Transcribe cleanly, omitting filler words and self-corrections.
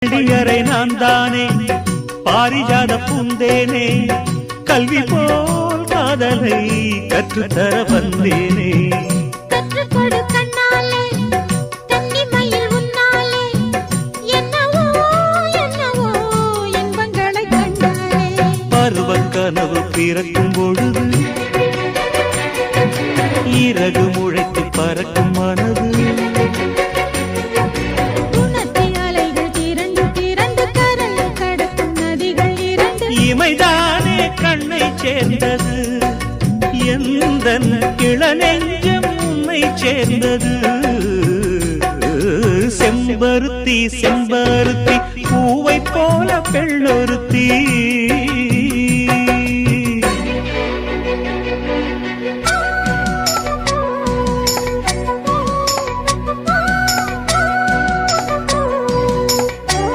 பள்ளியறை நான் தானே பாரிஜாத பூந்தேனே கல்வி போல் காதலை கற்றுத்தர வந்தேனே கற்றுக்கொடு கண்ணாலே கன்னிமயில் உன்னாலே என்னவோ என்னவோ இன்பங்களை கண்டாலே பருவக் கனவு பிறக்கும் பொழுது இறகு முளைத்து பறக்கும் மனது இமைதானே கண்ணை சேர்ந்தது எந்தன் இளநெஞ்சம் உன்னை சேர்ந்தது செம்பருத்தி செம்பருத்தி